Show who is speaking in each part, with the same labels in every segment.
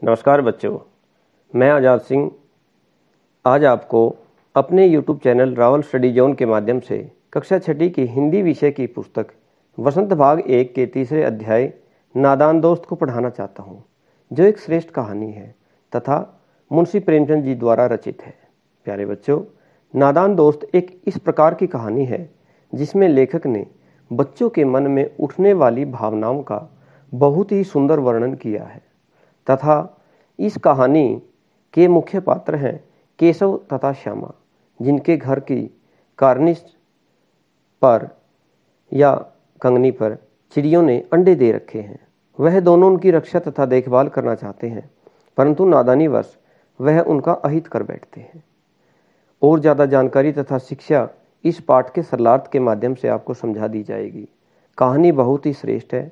Speaker 1: नमस्कार बच्चों, मैं आज़ाद सिंह आज आपको अपने YouTube channel Rawal study zone के माध्यम से कक्षा छठी की हिंदी विषय की पुस्तक वसंत भाग 1 के तीसरे अध्याय नादान दोस्त को पढ़ाना चाहता हूँ, जो एक श्रेष्ठ कहानी है तथा मुंशी प्रेमचंद जी द्वारा रचित है। प्यारे बच्चों, नादान दोस्त एक इस प्रकार की कहानी है जिसमें लेखक ने बच्चों के मन में उठने वाली भावनाओं का बहुत ही सुंदर वर्णन किया है तथा इस कहानी के मुख्य पात्र हैं केशव तथा श्यामा, जिनके घर की कार्निश पर या कंगनी पर चिड़ियों ने अंडे दे रखे हैं। वह दोनों उनकी रक्षा तथा देखभाल करना चाहते हैं, परंतु नादानीवश वह उनका अहित कर बैठते हैं। और ज़्यादा जानकारी तथा शिक्षा इस पाठ के सरलार्थ के माध्यम से आपको समझा दी जाएगी। कहानी बहुत ही श्रेष्ठ है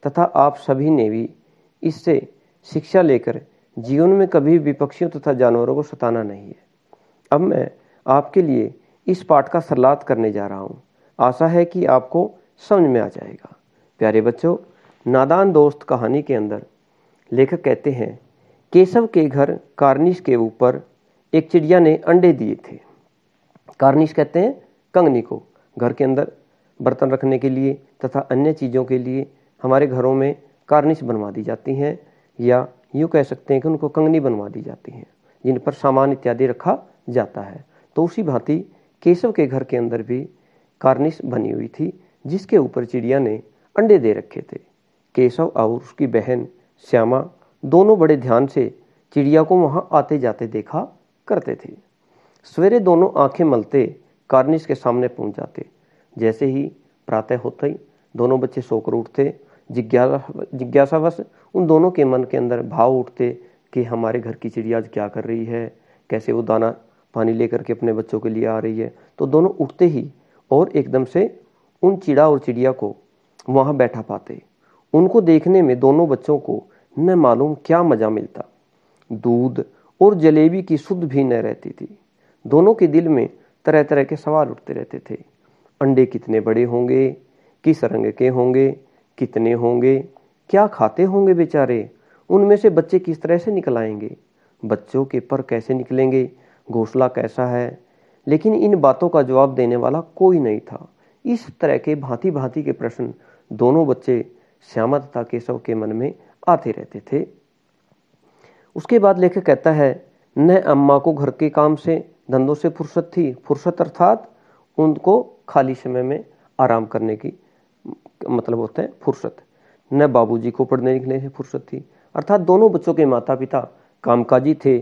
Speaker 1: तथा आप सभी ने भी इससे शिक्षा लेकर जीवन में कभी विपक्षियों तथा जानवरों को सताना नहीं है। अब मैं आपके लिए इस पाठ का सरलार्थ करने जा रहा हूँ। आशा है कि आपको समझ में आ जाएगा। प्यारे बच्चों, नादान दोस्त कहानी के अंदर लेखक कहते हैं, केशव के घर कार्निश के ऊपर एक चिड़िया ने अंडे दिए थे। कार्निश कहते हैं कंगनी को। घर के अंदर बर्तन रखने के लिए तथा अन्य चीज़ों के लिए हमारे घरों में कार्निश बनवा दी जाती हैं, या यूँ कह सकते हैं कि उनको कंगनी बनवा दी जाती हैं, जिन पर सामान इत्यादि रखा जाता है। तो उसी भांति केशव के घर के अंदर भी कार्निश बनी हुई थी, जिसके ऊपर चिड़िया ने अंडे दे रखे थे। केशव और उसकी बहन श्यामा दोनों बड़े ध्यान से चिड़िया को वहाँ आते जाते देखा करते थे। सवेरे दोनों आंखें मलते कार्निश के सामने पहुँच जाते। जैसे ही प्रातः होते ही दोनों बच्चे सोकर उठते। जिज्ञासावश उन दोनों के मन के अंदर भाव उठते कि हमारे घर की चिड़िया आज क्या कर रही है, कैसे वो दाना पानी लेकर के अपने बच्चों के लिए आ रही है। तो दोनों उठते ही और एकदम से उन चिड़ा और चिड़िया को वहाँ बैठा पाते। उनको देखने में दोनों बच्चों को न मालूम क्या मजा मिलता। दूध और जलेबी की सुध भी न रहती थी। दोनों के दिल में तरह तरह के सवाल उठते रहते थे। अंडे कितने बड़े होंगे, किस रंग के होंगे, कितने होंगे, क्या खाते होंगे बेचारे, उनमें से बच्चे किस तरह से निकल आएंगे, बच्चों के पर कैसे निकलेंगे, घोंसला कैसा है। लेकिन इन बातों का जवाब देने वाला कोई नहीं था। इस तरह के भांति भांति के प्रश्न दोनों बच्चे श्यामा तथा केशव के मन में आते रहते थे। उसके बाद लेखक कहता है, न अम्मा को घर के काम से धंधों से फुर्सत थी। फुर्सत अर्थात उनको खाली समय में आराम करने की मतलब होता है फुर्सत। न बाबूजी को पढ़ने लिखने से फुर्सत थी, अर्थात दोनों बच्चों के माता पिता कामकाजी थे।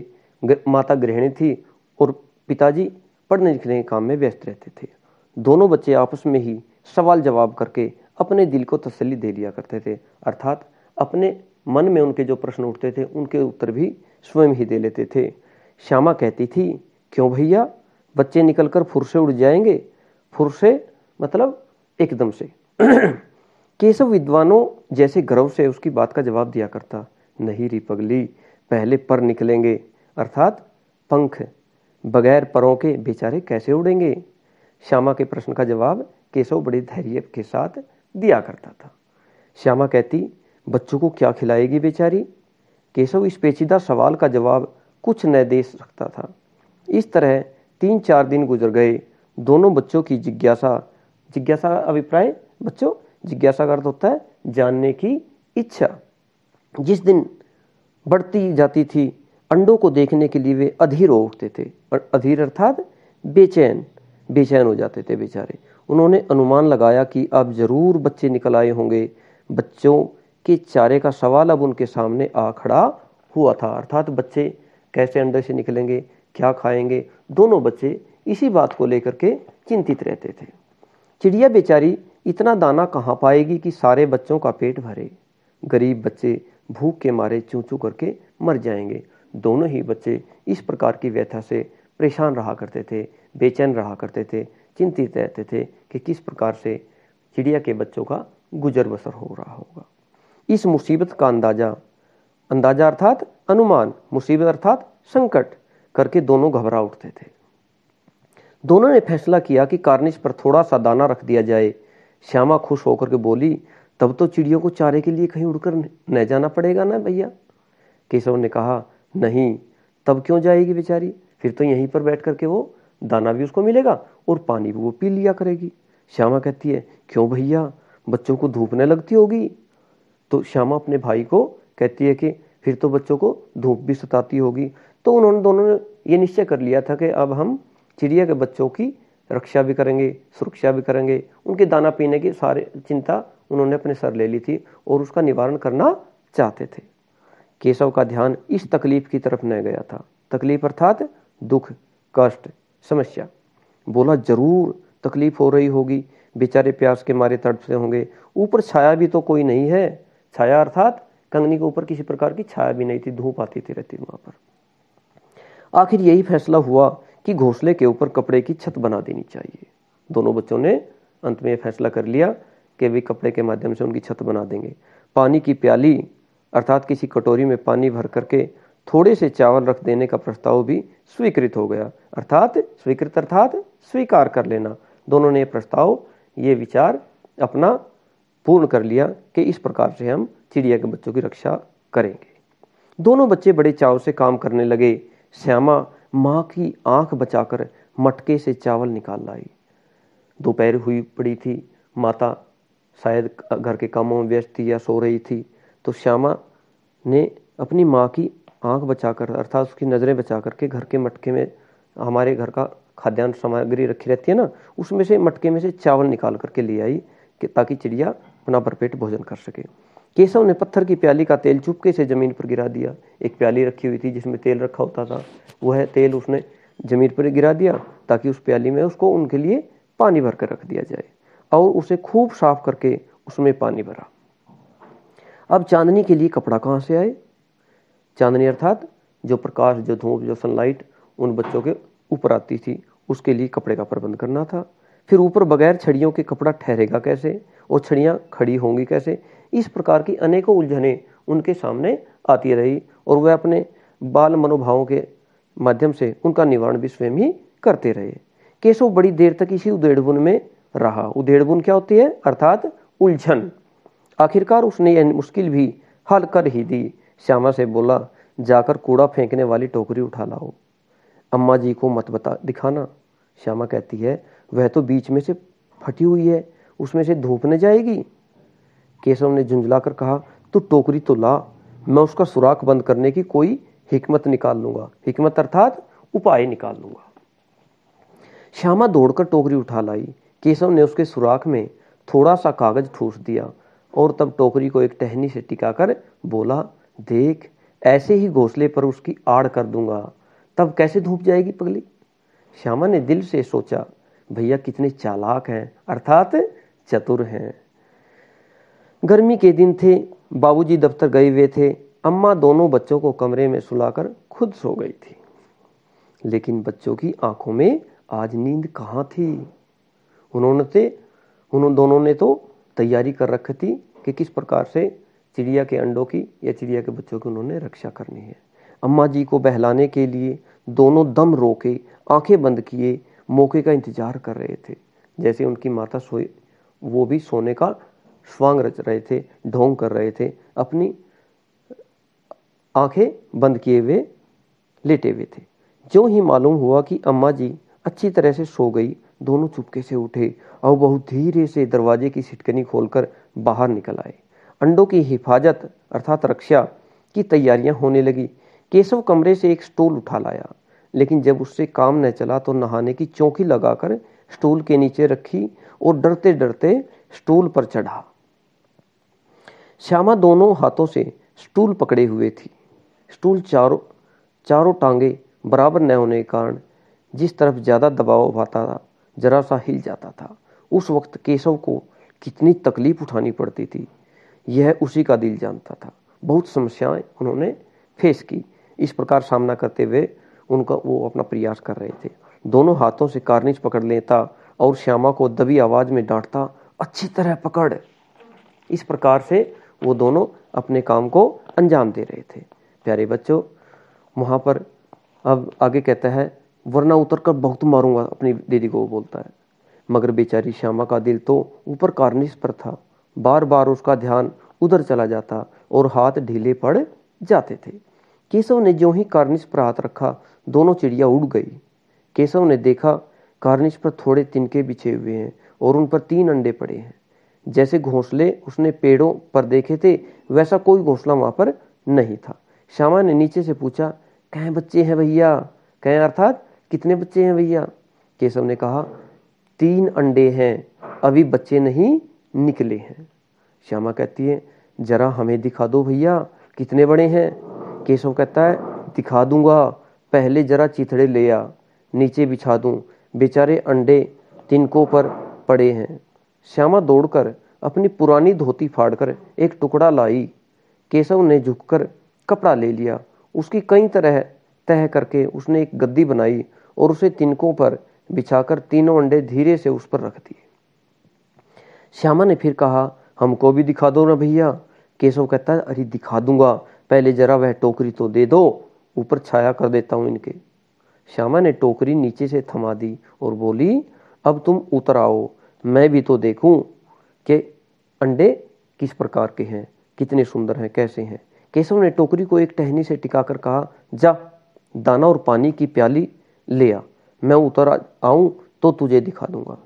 Speaker 1: माता गृहिणी थी और पिताजी पढ़ने लिखने के काम में व्यस्त रहते थे। दोनों बच्चे आपस में ही सवाल जवाब करके अपने दिल को तसल्ली दे लिया करते थे, अर्थात अपने मन में उनके जो प्रश्न उठते थे उनके उत्तर भी स्वयं ही दे लेते थे। श्यामा कहती थी, क्यों भैया, बच्चे निकल कर फुर से उड़ जाएंगे। फुर से मतलब एकदम से। केशव विद्वानों जैसे गर्व से उसकी बात का जवाब दिया करता, नहीं री पगली, पहले पर निकलेंगे, अर्थात पंख। बगैर परों के बेचारे कैसे उड़ेंगे। श्यामा के प्रश्न का जवाब केशव बड़े धैर्य के साथ दिया करता था। श्यामा कहती, बच्चों को क्या खिलाएगी बेचारी। केशव इस पेचीदा सवाल का जवाब कुछ न दे सकता था। इस तरह 3-4 दिन गुजर गए। दोनों बच्चों की जिज्ञासा अभिप्राय बच्चों, जिज्ञासा का अर्थ होता है जानने की इच्छा, जिस दिन बढ़ती जाती थी। अंडों को देखने के लिए वे अधीर हो उठते थे। और अधीर अर्थात बेचैन हो जाते थे बेचारे। उन्होंने अनुमान लगाया कि अब जरूर बच्चे निकल आए होंगे। बच्चों के चारे का सवाल अब उनके सामने आ खड़ा हुआ था, अर्थात बच्चे कैसे अंडे से निकलेंगे, क्या खाएंगे। दोनों बच्चे इसी बात को लेकर के चिंतित रहते थे। चिड़िया बेचारी इतना दाना कहाँ पाएगी कि सारे बच्चों का पेट भरे। गरीब बच्चे भूख के मारे चूं चूं करके मर जाएंगे। दोनों ही बच्चे इस प्रकार की व्यथा से परेशान रहा करते थे, बेचैन रहा करते थे, चिंतित रहते थे कि किस प्रकार से चिड़िया के बच्चों का गुजर बसर हो रहा होगा। इस मुसीबत का अंदाजा अर्थात अनुमान, मुसीबत अर्थात संकट करके दोनों घबरा उठते थे। दोनों ने फैसला किया कि कार्निश पर थोड़ा सा दाना रख दिया जाए। श्यामा खुश होकर के बोली, तब तो चिड़ियों को चारे के लिए कहीं उड़कर न जाना पड़ेगा ना भैया। केशव ने कहा, नहीं, तब क्यों जाएगी बेचारी, फिर तो यहीं पर बैठ करके वो दाना भी उसको मिलेगा और पानी भी वो पी लिया करेगी। श्यामा कहती है, क्यों भैया, बच्चों को धूप न लगती होगी। तो श्यामा अपने भाई को कहती है कि फिर तो बच्चों को धूप भी सताती होगी। तो उन्होंने दोनों ने ये निश्चय कर लिया था कि अब हम चिड़िया के बच्चों की रक्षा भी करेंगे, सुरक्षा भी करेंगे। उनके दाना पीने की सारी चिंता उन्होंने अपने सर ले ली थी और उसका निवारण करना चाहते थे। केशव का ध्यान इस तकलीफ की तरफ न गया था। तकलीफ अर्थात दुख, कष्ट, समस्या। बोला, जरूर तकलीफ हो रही होगी, बेचारे प्यास के मारे तड़पते होंगे, ऊपर छाया भी तो कोई नहीं है। छाया अर्थात कंगनी के ऊपर किसी प्रकार की छाया भी नहीं थी, धूप आती थी रहती वहां पर। आखिर यही फैसला हुआ कि घोंसले के ऊपर कपड़े की छत बना देनी चाहिए। दोनों बच्चों ने अंत में यह फैसला कर लिया कि वे कपड़े के माध्यम से उनकी छत बना देंगे। पानी की प्याली अर्थात किसी कटोरी में पानी भर करके थोड़े से चावल रख देने का प्रस्ताव भी स्वीकृत हो गया। अर्थात स्वीकृत अर्थात स्वीकार कर लेना। दोनों ने प्रस्ताव, ये विचार अपना पूर्ण कर लिया कि इस प्रकार से हम चिड़िया के बच्चों की रक्षा करेंगे। दोनों बच्चे बड़े चाव से काम करने लगे। श्यामा माँ की आंख बचाकर मटके से चावल निकाल लाई। दोपहर हुई पड़ी थी, माता शायद घर के कामों में व्यस्त थी या सो रही थी। तो श्यामा ने अपनी माँ की आंख बचाकर अर्थात उसकी नज़रें बचा करके घर के मटके में, हमारे घर का खाद्यान्न सामग्री रखी रहती है ना, उसमें से मटके में से चावल निकाल करके ले आई कि ताकि चिड़िया अपना भरपेट भोजन कर सके। केशव ने पत्थर की प्याली का तेल चुपके से जमीन पर गिरा दिया। एक प्याली रखी हुई थी जिसमें तेल रखा होता था, वह तेल उसने जमीन पर गिरा दिया ताकि उस प्याली में उसको उनके लिए पानी भर कर रख दिया जाए और उसे खूब साफ करके उसमें पानी भरा। अब चांदनी के लिए कपड़ा कहाँ से आए। चांदनी अर्थात जो प्रकाश, जो धूप, जो सनलाइट उन बच्चों के ऊपर आती थी, उसके लिए कपड़े का प्रबंध करना था। फिर ऊपर बगैर छड़ियों के कपड़ा ठहरेगा कैसे और छड़ियाँ खड़ी होंगी कैसे। इस प्रकार की अनेकों उलझनें उनके सामने आती रही और वह अपने बाल मनोभावों के माध्यम से उनका निवारण भी स्वयं ही करते रहे। केशव बड़ी देर तक इसी उधेड़बुन में रहा। उधेड़बुन क्या होती है अर्थात उलझन। आखिरकार उसने यह मुश्किल भी हल कर ही दी। श्यामा से बोला, जाकर कूड़ा फेंकने वाली टोकरी उठा लाओ। अम्मा जी को मत बता दिखाना। श्यामा कहती है, वह तो बीच में से फटी हुई है, उसमें से धूप न जाएगी। केशव ने झुंझलाकर कहा, तू टोकरी तो ला, मैं उसका सुराख बंद करने की कोई हिकमत निकाल लूंगा। हिकमत अर्थात उपाय निकाल लूंगा। श्यामा दौड़कर टोकरी उठा लाई। केशव ने उसके सुराख में थोड़ा सा कागज ठूस दिया और तब टोकरी को एक टहनी से टिकाकर बोला, देख, ऐसे ही घोंसले पर उसकी आड़ कर दूंगा, तब कैसे धूप जाएगी पगली। श्यामा ने दिल से सोचा, भैया कितने चालाक हैं अर्थात चतुर हैं। गर्मी के दिन थे, बाबूजी दफ्तर गए हुए थे, अम्मा दोनों बच्चों को कमरे में सुलाकर खुद सो गई थी। लेकिन बच्चों की आंखों में आज नींद कहाँ थी। उन दोनों ने तो तैयारी कर रखी थी कि किस प्रकार से चिड़िया के अंडों की या चिड़िया के बच्चों की उन्होंने रक्षा करनी है। अम्मा जी को बहलाने के लिए दोनों दम रोके, आंखें बंद किए, मौके का इंतजार कर रहे थे। जैसे उनकी माता सोए, वो भी सोने का स्वांग रच रहे थे, ढोंग कर रहे थे, अपनी आंखें बंद किए हुए लेटे हुए थे। जो ही मालूम हुआ कि अम्मा जी अच्छी तरह से सो गई, दोनों चुपके से उठे और बहुत धीरे से दरवाजे की सिटकनी खोलकर बाहर निकल आए। अंडों की हिफाजत अर्थात रक्षा की तैयारियां होने लगी। केशव कमरे से एक स्टूल उठा लाया, लेकिन जब उससे काम न चला तो नहाने की चौकी लगाकर स्टूल के नीचे रखी और डरते डरते स्टूल पर चढ़ा। श्यामा दोनों हाथों से स्टूल पकड़े हुए थी। स्टूल चारों टांगे बराबर न होने के कारण जिस तरफ ज्यादा दबाव आता था, जरा सा हिल जाता था। उस वक्त केशव को कितनी तकलीफ उठानी पड़ती थी, यह उसी का दिल जानता था। बहुत समस्याएं उन्होंने फेस की। इस प्रकार सामना करते हुए उनका वो अपना प्रयास कर रहे थे। दोनों हाथों से कार्निश पकड़ लेता और श्यामा को दबी आवाज में डांटता, अच्छी तरह पकड़। इस प्रकार से वो दोनों अपने काम को अंजाम दे रहे थे। प्यारे बच्चों, वहां पर अब आगे कहता है, वरना उतर कर बहुत मारूंगा, अपनी दीदी को बोलता है। मगर बेचारी श्यामा का दिल तो ऊपर कार्निश पर था। बार बार उसका ध्यान उधर चला जाता और हाथ ढीले पड़ जाते थे। केशव ने ज्यों ही कार्निश पर हाथ रखा, दोनों चिड़िया उड़ गई। केशव ने देखा कार्निश पर थोड़े तिनके बिछे हुए हैं और उन पर 3 अंडे पड़े हैं। जैसे घोंसले उसने पेड़ों पर देखे थे, वैसा कोई घोंसला वहां पर नहीं था। श्यामा ने नीचे से पूछा, कहीं बच्चे हैं भैया? कहीं अर्थात कितने बच्चे हैं भैया? केशव ने कहा, 3 अंडे हैं, अभी बच्चे नहीं निकले हैं। श्यामा कहती है, जरा हमें दिखा दो भैया, कितने बड़े हैं? केशव कहता है, दिखा दूंगा, पहले जरा चिथड़े ले आ, नीचे बिछा दूं, बेचारे अंडे तिनकों पर पड़े हैं। श्यामा दौड़कर अपनी पुरानी धोती फाड़कर एक टुकड़ा लाई। केशव ने झुककर कपड़ा ले लिया, उसकी कई तरह तह करके उसने एक गद्दी बनाई और उसे तिनकों पर बिछाकर तीनों अंडे धीरे से उस पर रख दिए। श्यामा ने फिर कहा, हमको भी दिखा दो ना भैया। केशव कहता है, अरे दिखा दूंगा, पहले जरा वह टोकरी तो दे दो, ऊपर छाया कर देता हूं इनके। श्यामा ने टोकरी नीचे से थमा दी और बोली, अब तुम उतर आओ, मैं भी तो देखूं कि अंडे किस प्रकार के हैं, कितने सुंदर हैं, कैसे हैं। केशव ने टोकरी को एक टहनी से टिकाकर कहा, जा दाना और पानी की प्याली ले आ, मैं उतर आऊं तो तुझे दिखा दूंगा।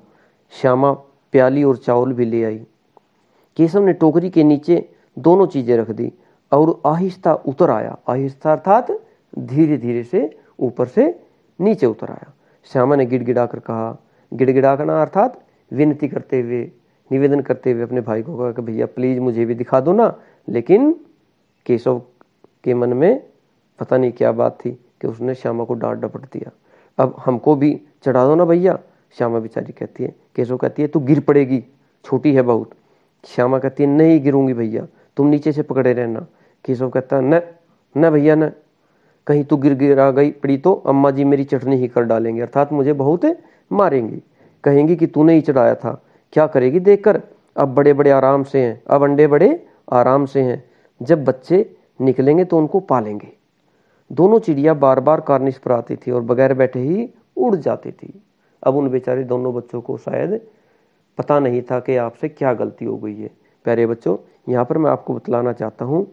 Speaker 1: श्यामा प्याली और चावल भी ले आई। केशव ने टोकरी के नीचे दोनों चीजें रख दी और आहिस्ता उतर आया। आहिस्ता अर्थात धीरे धीरे से ऊपर से नीचे उतर आया। श्यामा ने गिड़गिड़ाकर कहा, गिड़गिड़ाना अर्थात विनती करते हुए, निवेदन करते हुए अपने भाई को कहा कि भैया प्लीज मुझे भी दिखा दो ना। लेकिन केशव के मन में पता नहीं क्या बात थी कि उसने श्यामा को डांट डपट दिया। अब हमको भी चढ़ा दो ना भैया। श्यामा बेचारी कहती है, केशव कहती है, तू गिर पड़ेगी, छोटी है बहुत। श्यामा कहती है, नहीं गिरूंगी भैया, तुम नीचे से पकड़े रहना। केशव कहता है, न न भैया न, कहीं तू गिरा गई पड़ी तो अम्मा जी मेरी चटनी ही कर डालेंगे, अर्थात मुझे बहुत मारेंगी, कहेंगी कि तूने ही चढ़ाया था। क्या करेगी देखकर, अब बड़े बड़े आराम से हैं, अब अंडे बड़े आराम से हैं, जब बच्चे निकलेंगे तो उनको पालेंगे। दोनों चिड़िया बार बार कार्निश पर आती थी और बगैर बैठे ही उड़ जाती थी। अब उन बेचारे दोनों बच्चों को शायद पता नहीं था कि आपसे क्या गलती हो गई है। प्यारे बच्चों, यहाँ पर मैं आपको बतलाना चाहता हूँ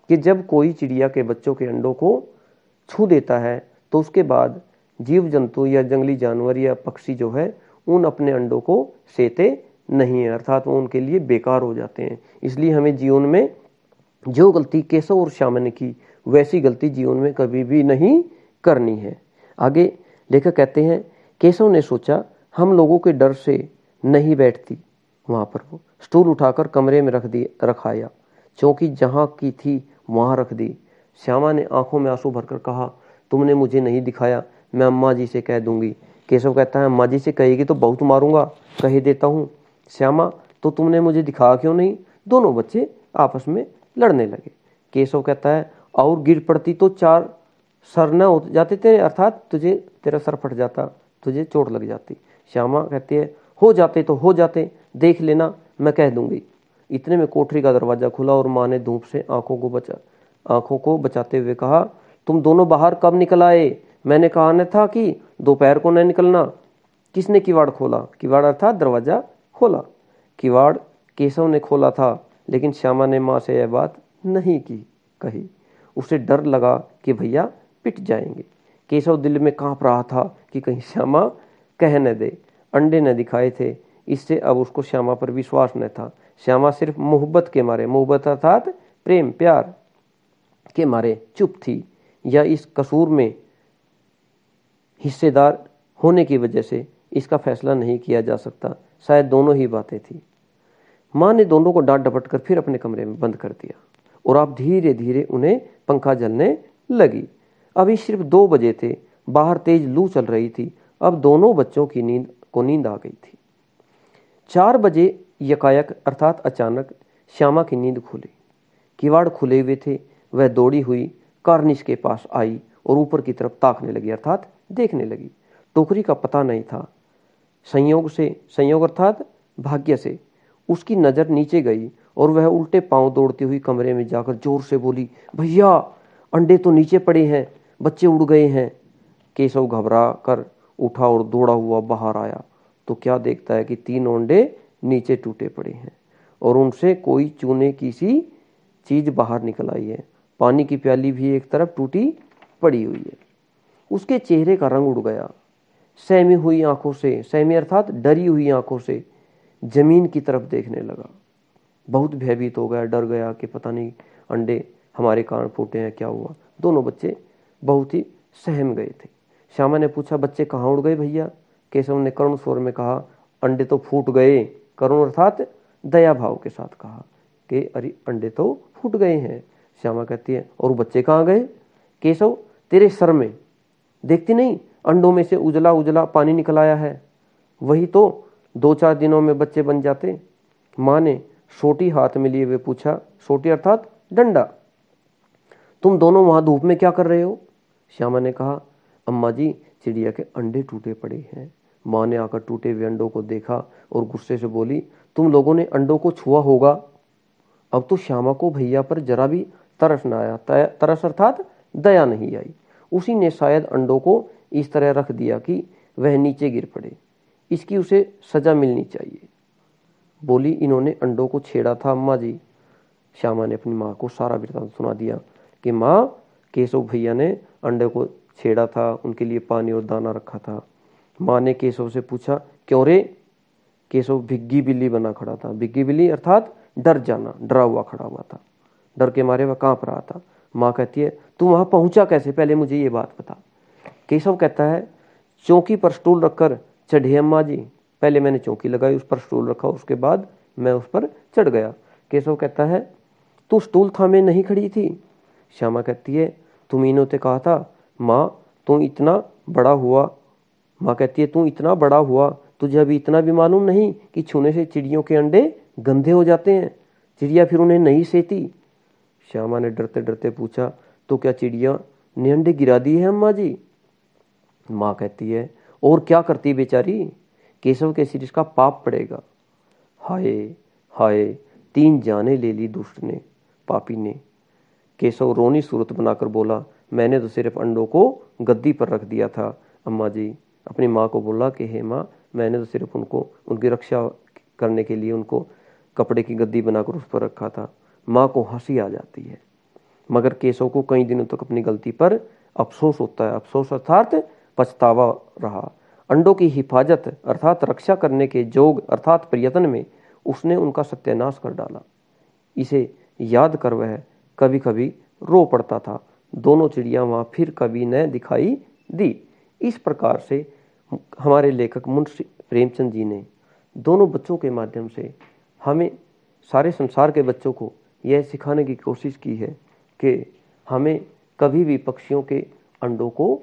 Speaker 1: कि जब कोई चिड़िया के बच्चों के अंडों को छू देता है तो उसके बाद जीव जंतु या जंगली जानवर या पक्षी जो है उन अपने अंडों को सेते नहीं है, अर्थात वो उनके लिए बेकार हो जाते हैं। इसलिए हमें जीवन में जो गलती केशव और श्यामा ने की, वैसी गलती जीवन में कभी भी नहीं करनी है। आगे लेखक कहते हैं, केशव ने सोचा हम लोगों के डर से नहीं बैठती वहां पर, वो स्टूल उठाकर कमरे में रखाया, चौकी जहां की थी वहां रख दी। श्यामा ने आंखों में आंसू भरकर कहा, तुमने मुझे नहीं दिखाया, मैं अम्मा जी से कह दूंगी। केशव कहता है, अम्मा जी से कहेगी तो बहुत मारूंगा, कह देता हूँ। श्यामा, तो तुमने मुझे दिखाया क्यों नहीं? दोनों बच्चे आपस में लड़ने लगे। केशव कहता है, और गिर पड़ती तो 4 सर न हो जाते तेरे, अर्थात तेरा सर फट जाता, तुझे चोट लग जाती। श्यामा कहती है, हो जाते तो हो जाते, देख लेना, मैं कह दूंगी। इतने में कोठरी का दरवाजा खुला और माँ ने धूप से आंखों को बचाते हुए कहा, तुम दोनों बाहर कब निकल आए? मैंने कहा न था कि दोपहर को न निकलना। किसने किवाड़ खोला? किवाड़ अर्थात दरवाजा खोला। किवाड़ केशव ने खोला था, लेकिन श्यामा ने माँ से यह बात नहीं कही। उसे डर लगा कि भैया पिट जाएंगे। केशव दिल में कांप रहा था कि कहीं श्यामा कह न दे। अंडे न दिखाए थे, इससे अब उसको श्यामा पर विश्वास न था। श्यामा सिर्फ मोहब्बत के मारे, मोहब्बत अर्थात प्रेम प्यार के मारे चुप थी, या इस कसूर में हिस्सेदार होने की वजह से इसका फैसला नहीं किया जा सकता। शायद दोनों ही बातें थी। माँ ने दोनों को डांट डपट कर फिर अपने कमरे में बंद कर दिया और अब धीरे धीरे उन्हें पंखा झलने लगी। अभी सिर्फ 2 बजे थे, बाहर तेज लू चल रही थी। अब दोनों बच्चों की नींद आ गई थी। 4 बजे यकायक अर्थात अचानक श्यामा की नींद खुली। किवाड़ खुले हुए थे। वह दौड़ी हुई कार्निश के पास आई और ऊपर की तरफ ताकने लगी, अर्थात देखने लगी। टोकरी का पता नहीं था। संयोग अर्थात भाग्य से उसकी नजर नीचे गई और वह उल्टे पांव दौड़ती हुई कमरे में जाकर जोर से बोली, भैया अंडे तो नीचे पड़े हैं, बच्चे उड़ गए हैं। केशव घबरा कर उठा और दौड़ा हुआ बाहर आया तो क्या देखता है कि 3 अंडे नीचे टूटे पड़े हैं और उनसे कोई चूने की सी चीज बाहर निकल आई है। पानी की प्याली भी एक तरफ टूटी पड़ी हुई है। उसके चेहरे का रंग उड़ गया। सहमी हुई आंखों से, सहमी अर्थात डरी हुई आंखों से जमीन की तरफ देखने लगा। बहुत भयभीत हो गया, डर गया कि पता नहीं अंडे हमारे कारण फूटे हैं, क्या हुआ। दोनों बच्चे बहुत ही सहम गए थे। श्यामा ने पूछा, बच्चे कहाँ उड़ गए भैया? केशव ने करुण स्वर में कहा, अंडे तो फूट गए। करुण अर्थात दया भाव के साथ कहा कि अरे अंडे तो फूट गए हैं। श्यामा कहती है, और बच्चे कहाँ गए? केशव, तेरे सर में देखती नहीं, अंडों में से उजला उजला पानी निकल आया है। वही तो 2-4 दिनों में बच्चे बन जाते। माँ ने सोटी हाथ में लिए हुए पूछा, सोटी अर्थात डंडा, तुम दोनों वहां धूप में क्या कर रहे हो? श्यामा ने कहा, अम्मा जी, चिड़िया के अंडे टूटे पड़े हैं। माँ ने आकर टूटे हुए अंडों को देखा और गुस्से से बोली, तुम लोगों ने अंडों को छुआ होगा। अब तो श्यामा को भैया पर जरा भी तरस न आया, तरस अर्थात दया नहीं आई। उसी ने शायद अंडों को इस तरह रख दिया कि वह नीचे गिर पड़े। इसकी उसे सजा मिलनी चाहिए। बोली, इन्होंने अंडों को छेड़ा था अम्मा जी। श्यामा ने अपनी माँ को सारा वृत्तांत सुना दिया कि माँ, केशव भैया ने अंडे को छेड़ा था, उनके लिए पानी और दाना रखा था। माँ ने केशव से पूछा, क्यों रे? केशव भिग्गी बिल्ली बना खड़ा था। भिग्गी बिल्ली अर्थात डर जाना, डरा हुआ खड़ा हुआ था। डर के मारे वह कांप रहा था। माँ कहती है, तू वहां पहुंचा कैसे? पहले मुझे ये बात बता। केशव कहता है, चौकी पर स्टूल रखकर चढ़े अम्मा जी। पहले मैंने चौकी लगाई, उस पर स्टूल रखा, उसके बाद मैं उस पर चढ़ गया। केशव कहता है, तू स्टूल थामे नहीं खड़ी थी? श्यामा कहती है, तुम्हीनों ने कहा था माँ, तू इतना बड़ा हुआ। माँ कहती है, तू इतना बड़ा हुआ, तुझे अभी इतना भी मालूम नहीं कि छूने से चिड़ियों के अंडे गंदे हो जाते हैं, चिड़िया फिर उन्हें नहीं सेती। श्यामा ने डरते डरते पूछा, तो क्या चिड़िया ने अंडे गिरा दिए हैं अम्मा जी? माँ कहती है, और क्या करती बेचारी, केशव के सिर इसका पाप पड़ेगा। हाय हाय, 3 जाने ले ली दुष्ट ने, पापी ने। केशव रोनी सूरत बनाकर बोला, मैंने तो सिर्फ अंडों को गद्दी पर रख दिया था अम्मा जी। अपनी माँ को बोला कि हे माँ, मैंने तो सिर्फ उनको उनकी रक्षा करने के लिए उनको कपड़े की गद्दी बनाकर उस पर रखा था। माँ को हंसी आ जाती है, मगर केशव को कई दिनों तक अपनी गलती पर अफसोस होता है। अफसोस अर्थात पछतावा रहा। अंडों की हिफाजत अर्थात रक्षा करने के जोग अर्थात प्रयत्न में उसने उनका सत्यानाश कर डाला। इसे याद कर वह कभी कभी रो पड़ता था। दोनों चिड़िया वहां फिर कभी न दिखाई दी। इस प्रकार से हमारे लेखक मुंशी प्रेमचंद जी ने दोनों बच्चों के माध्यम से हमें, सारे संसार के बच्चों को यह सिखाने की कोशिश की है कि हमें कभी भी पक्षियों के अंडों को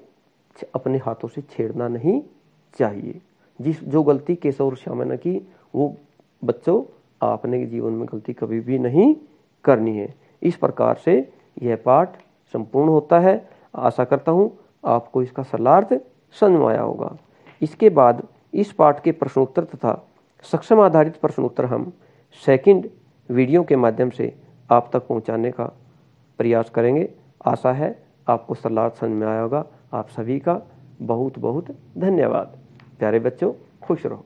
Speaker 1: अपने हाथों से छेड़ना नहीं चाहिए। जो गलती केशव और श्यामा ने की, वो बच्चों आपने जीवन में गलती कभी भी नहीं करनी है। इस प्रकार से यह पाठ संपूर्ण होता है। आशा करता हूँ आपको इसका सरलार्थ समझ में आया होगा। इसके बाद इस पाठ के प्रश्नोत्तर तथा सक्षम आधारित प्रश्नोत्तर हम सेकंड वीडियो के माध्यम से आप तक पहुंचाने का प्रयास करेंगे। आशा है आपको सरलार्थ समझ में आया होगा। आप सभी का बहुत बहुत धन्यवाद। प्यारे बच्चों, खुश रहो।